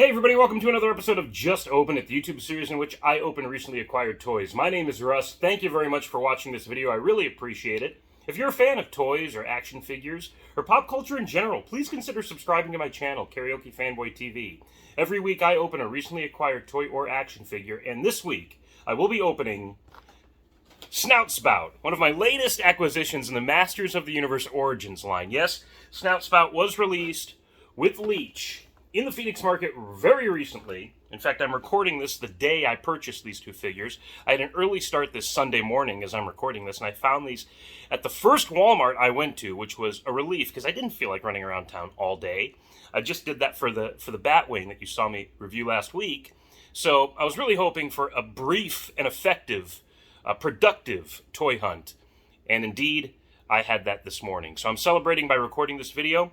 Hey everybody, welcome to another episode of Just Open It, the YouTube series in which I open recently acquired toys. My name is Russ. Thank you very much for watching this video. I really appreciate it. If you're a fan of toys or action figures or pop culture in general, please consider subscribing to my channel, Karaoke Fanboy TV. Every week I open a recently acquired toy or action figure, and this week I will be opening Snout Spout, one of my latest acquisitions in the Masters of the Universe Origins line. Yes, Snout Spout was released with Leech in the Phoenix market very recently. In fact, I'm recording this the day I purchased these two figures. I had an early start this Sunday morning as I'm recording this, and I found these at the first Walmart I went to, which was a relief because I didn't feel like running around town all day. I just did that for the Batwing that you saw me review last week. So I was really hoping for a brief and effective, productive toy hunt. And indeed, I had that this morning. So I'm celebrating by recording this video.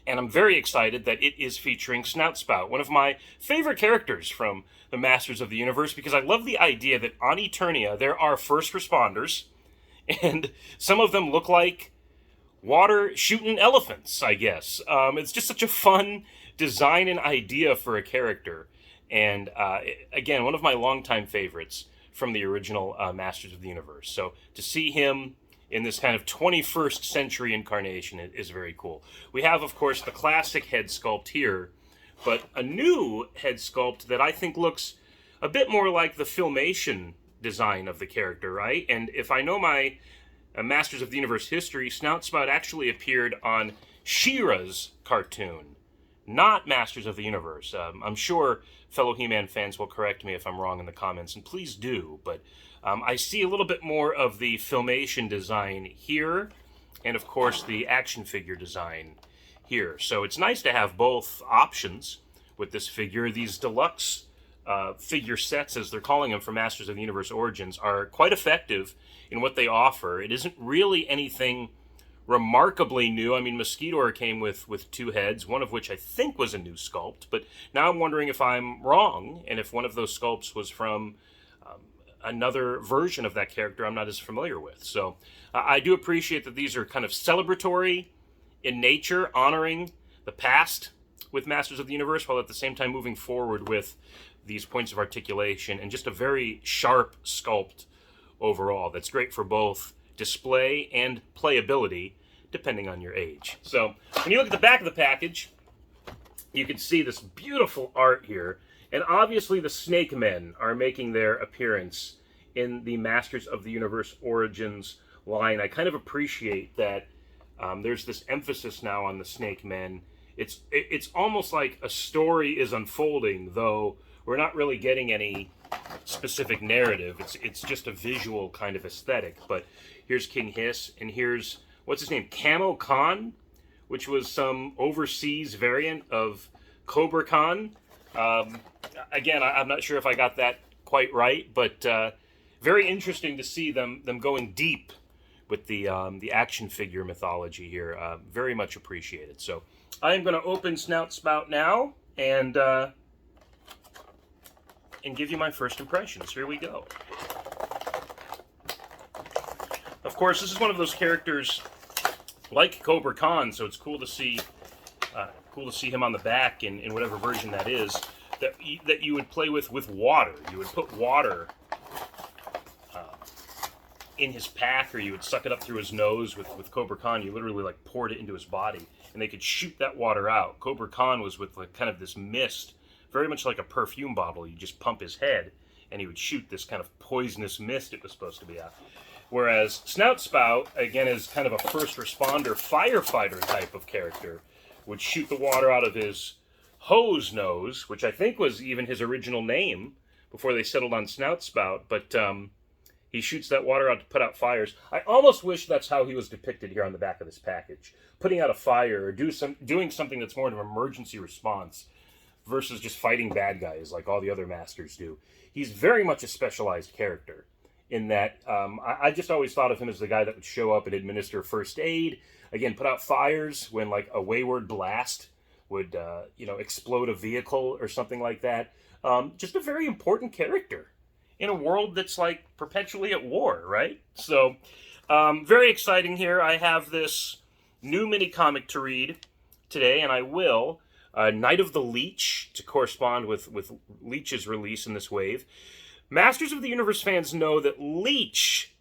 And I'm very excited that it is featuring Snout Spout, one of my favorite characters from the Masters of the Universe, because I love the idea that on Eternia there are first responders, and some of them look like water-shooting elephants, I guess. It's just such a fun design and idea for a character. And again, one of my longtime favorites from the original Masters of the Universe. So to see him in this kind of 21st century incarnation is very cool. We have, of course, the classic head sculpt here, but a new head sculpt that I think looks a bit more like the Filmation design of the character, right? And if I know my Masters of the Universe history, Snout Spout actually appeared on She-Ra's cartoon, not Masters of the Universe. I'm sure fellow He-Man fans will correct me if I'm wrong in the comments, and please do, but I see a little bit more of the Filmation design here, and of course the action figure design here. So it's nice to have both options with this figure. These deluxe figure sets, as they're calling them for Masters of the Universe Origins, are quite effective in what they offer. It isn't really anything remarkably new. I mean, Mosquitor came with two heads, one of which I think was a new sculpt, but now I'm wondering if I'm wrong, and if one of those sculpts was from another version of that character I'm not as familiar with. So I do appreciate that these are kind of celebratory in nature, honoring the past with Masters of the Universe, while at the same time moving forward with these points of articulation and just a very sharp sculpt overall that's great for both display and playability, depending on your age. So when you look at the back of the package, you can see this beautiful art here. And obviously the Snake Men are making their appearance in the Masters of the Universe Origins line. I kind of appreciate that there's this emphasis now on the Snake Men. It's almost like a story is unfolding, though we're not really getting any specific narrative. It's just a visual kind of aesthetic. But here's King Hiss, and here's, what's his name, Camo Khan, which was some overseas variant of Cobra Khan. Again, I'm not sure if I got that quite right, but very interesting to see them going deep with the action figure mythology here. Very much appreciated. So I am going to open Snout Spout now and give you my first impressions. Here we go. Of course, this is one of those characters like Cobra Khan, so it's cool to see him on the back in whatever version that is, that you would play with water. You would put water in his pack, or you would suck it up through his nose with Cobra Khan. You literally like poured it into his body, and they could shoot that water out. Cobra Khan was with like kind of this mist, very much like a perfume bottle. You just pump his head, and he would shoot this kind of poisonous mist it was supposed to be out. Whereas Snout Spout, again, is kind of a first responder, firefighter type of character, would shoot the water out of his hose nose, which I think was even his original name before they settled on Snout Spout, but he shoots that water out to put out fires. I almost wish that's how he was depicted here on the back of this package, putting out a fire or doing something that's more of an emergency response versus just fighting bad guys like all the other Masters do. He's very much a specialized character in that I just always thought of him as the guy that would show up and administer first aid, again, put out fires when like a wayward blast would explode a vehicle or something like that. Just a very important character in a world that's like perpetually at war, right? So very exciting here. I have this new mini comic to read today, and I will. Night of the Leech to correspond with Leech's release in this wave. Masters of the Universe fans know that Leech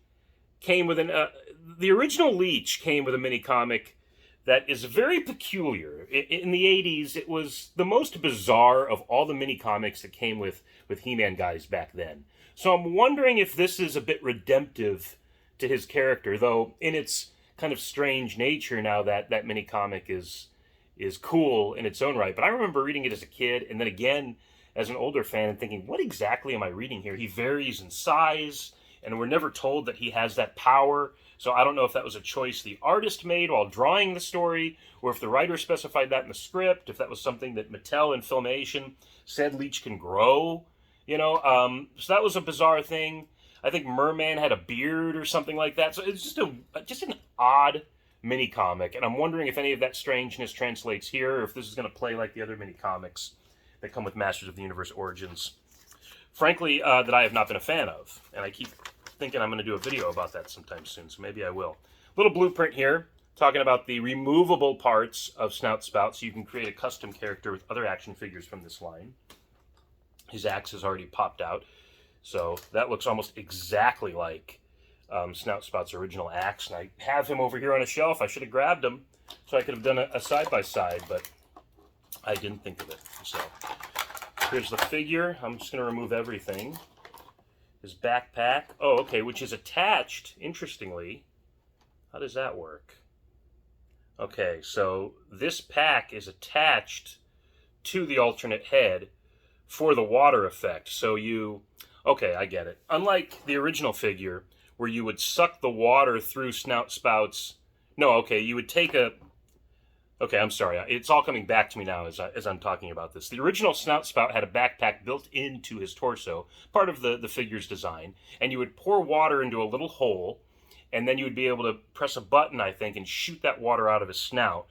came with the original Leech came with a mini comic that is very peculiar. In the 80s, it was the most bizarre of all the mini comics that came with He-Man guys back then. So I'm wondering if this is a bit redemptive to his character, though in its kind of strange nature now that mini comic is cool in its own right. But I remember reading it as a kid, and then again as an older fan, and thinking, what exactly am I reading here? He varies in size, and we're never told that he has that power. So I don't know if that was a choice the artist made while drawing the story, or if the writer specified that in the script, if that was something that Mattel in Filmation said Leech can grow, you know. So that was a bizarre thing. I think Merman had a beard or something like that. So it's just an odd mini comic, and I'm wondering if any of that strangeness translates here, or if this is going to play like the other mini comics that come with Masters of the Universe Origins. Frankly, that I have not been a fan of, and I keep thinking I'm going to do a video about that sometime soon, so maybe I will. Little blueprint here, talking about the removable parts of Snout Spout, so you can create a custom character with other action figures from this line. His axe has already popped out, so that looks almost exactly like Snout Spout's original axe, and I have him over here on a shelf. I should have grabbed him so I could have done a side-by-side, but I didn't think of it. So here's the figure. I'm just going to remove everything. His backpack. Oh, okay, which is attached, interestingly. How does that work? Okay, so this pack is attached to the alternate head for the water effect. So okay, I get it. Unlike the original figure, where you would suck the water through Snout Spout's... No, okay, you would take a... Okay, I'm sorry. It's all coming back to me now as I'm talking about this. The original Snout Spout had a backpack built into his torso, part of the figure's design, and you would pour water into a little hole, and then you would be able to press a button, I think, and shoot that water out of his snout.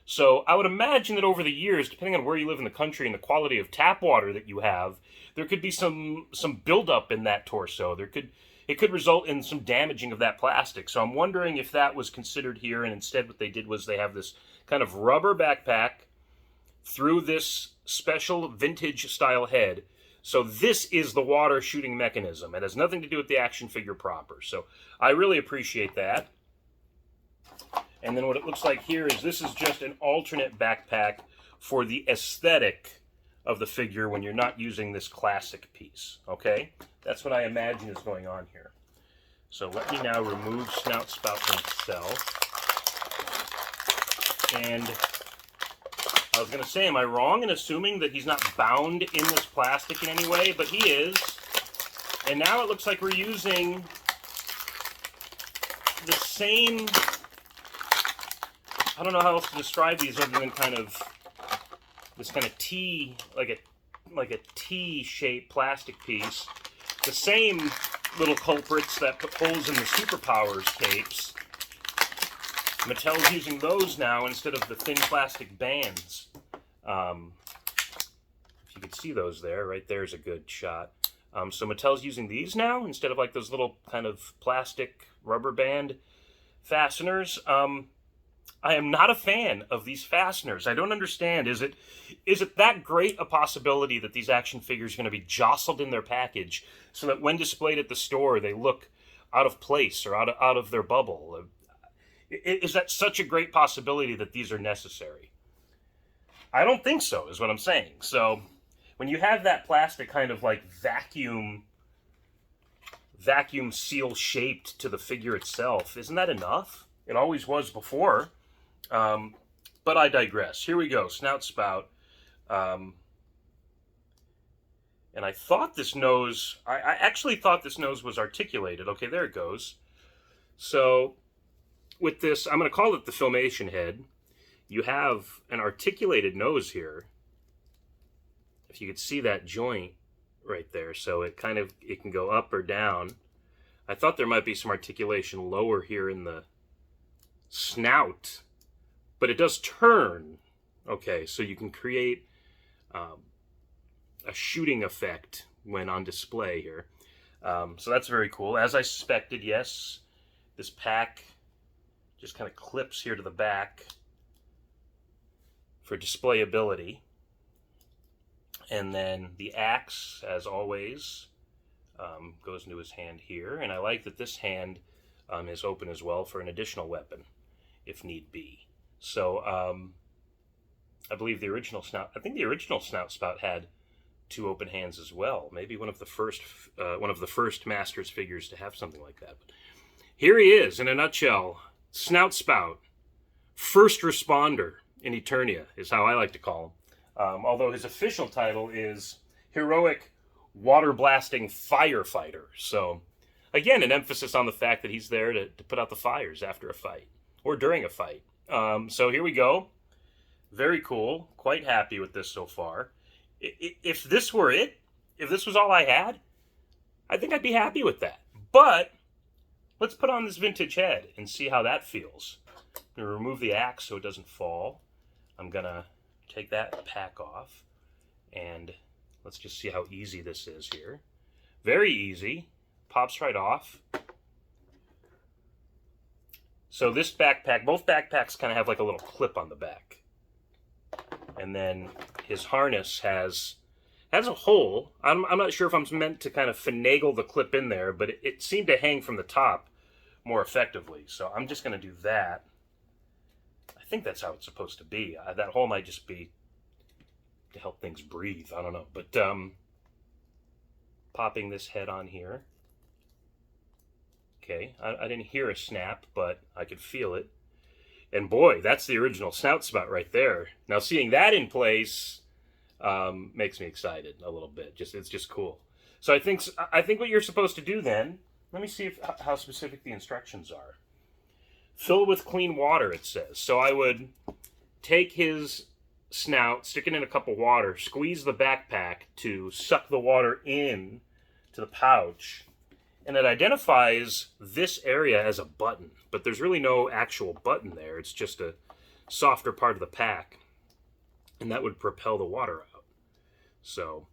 So I would imagine that over the years, depending on where you live in the country and the quality of tap water that you have, there could be some buildup in that torso. It could result in some damaging of that plastic. So I'm wondering if that was considered here, and instead what they did was they have this kind of rubber backpack through this special vintage style head. So this is the water shooting mechanism. It has nothing to do with the action figure proper. So I really appreciate that. And then what it looks like here is this is just an alternate backpack for the aesthetic of the figure when you're not using this classic piece. Okay? That's what I imagine is going on here. So let me now remove Snout Spout himself. And I was going to say, am I wrong in assuming that he's not bound in this plastic in any way? But he is. And now it looks like we're using the same... I don't know how else to describe these other than kind of this kind of T, like a T-shaped plastic piece. The same little culprits that put holes in the Superpowers capes. Mattel's using those now instead of the thin plastic bands. If you could see those there, right there's a good shot. So Mattel's using these now instead of like those little kind of plastic rubber band fasteners. I am not a fan of these fasteners. I don't understand. Is it that great a possibility that these action figures are going to be jostled in their package so that when displayed at the store they look out of place or out of their bubble? Is that such a great possibility that these are necessary? I don't think so, is what I'm saying. So when you have that plastic kind of like vacuum seal shaped to the figure itself, isn't that enough? It always was before. But I digress. Here we go, Snout Spout. And I thought this nose, I actually thought this nose was articulated. Okay, there it goes. So with this, I'm going to call it the Filmation head. You have an articulated nose here. If you could see that joint right there. So it can go up or down. I thought there might be some articulation lower here in the snout, but it does turn. Okay, so you can create a shooting effect when on display here. So that's very cool. As I suspected, yes, this pack just kind of clips here to the back for displayability. And then the axe, as always, goes into his hand here. And I like that this hand is open as well for an additional weapon, if need be. So I believe the original Snout, I think the original Snout Spout had 2 open hands as well. Maybe one of the first Masters figures to have something like that. But here he is, in a nutshell. Snout Spout, first responder in Eternia, is how I like to call him. Although his official title is Heroic Water Blasting Firefighter. So, again, an emphasis on the fact that he's there to put out the fires after a fight, or during a fight. So here we go. Very cool. Quite happy with this so far. If this were it, if this was all I had, I think I'd be happy with that. But let's put on this vintage head and see how that feels. I'm going to remove the axe so it doesn't fall. I'm going to take that pack off. And let's just see how easy this is here. Very easy. Pops right off. So this backpack, both backpacks kind of have like a little clip on the back. And then his harness has a hole. I'm not sure if I'm meant to kind of finagle the clip in there, but it seemed to hang from the top more effectively. So I'm just going to do that. I think that's how it's supposed to be. That hole might just be to help things breathe. I don't know. But popping this head on here. Okay, I didn't hear a snap, but I could feel it. And boy, that's the original Snout Spout right there. Now seeing that in place makes me excited a little bit. It's just cool. So I think what you're supposed to do then, let me see how specific the instructions are. Fill with clean water, it says. So I would take his snout, stick it in a cup of water, squeeze the backpack to suck the water in to the pouch. And it identifies this area as a button, but there's really no actual button there. It's just a softer part of the pack, and that would propel the water out. So,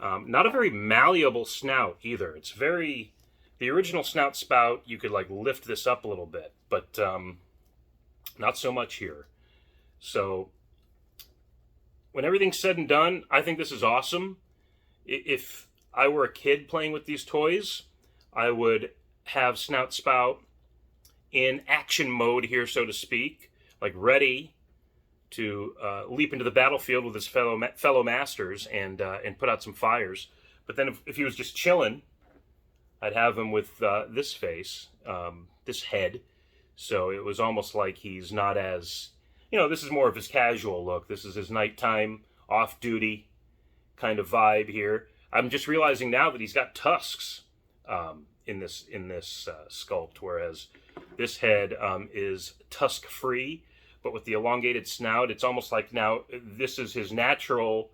not a very malleable snout either. It's very, the original Snout Spout, you could like lift this up a little bit, but not so much here. So, when everything's said and done, I think this is awesome. If I were a kid playing with these toys, I would have Snout Spout in action mode here, so to speak, like ready to leap into the battlefield with his fellow masters and put out some fires. But then if he was just chilling, I'd have him with this face, this head. So it was almost like he's not as, this is more of his casual look. This is his nighttime, off-duty kind of vibe here. I'm just realizing now that he's got tusks in this sculpt, whereas this head is tusk-free, but with the elongated snout, it's almost like now this is his natural.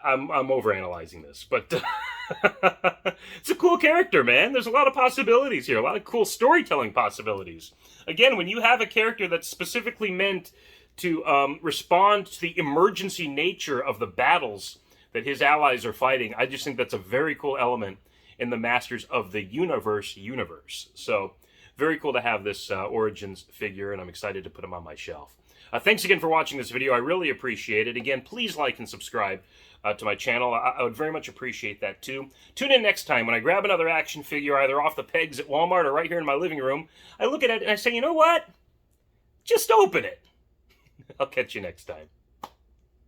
I'm overanalyzing this, but it's a cool character, man. There's a lot of possibilities here, a lot of cool storytelling possibilities. Again, when you have a character that's specifically meant to respond to the emergency nature of the battles that his allies are fighting, I just think that's a very cool element in the Masters of the Universe. So, very cool to have this Origins figure, and I'm excited to put him on my shelf. Thanks again for watching this video. I really appreciate it. Again, please like and subscribe to my channel. I would very much appreciate that, too. Tune in next time when I grab another action figure, either off the pegs at Walmart or right here in my living room. I look at it and I say, you know what? Just open it. I'll catch you next time.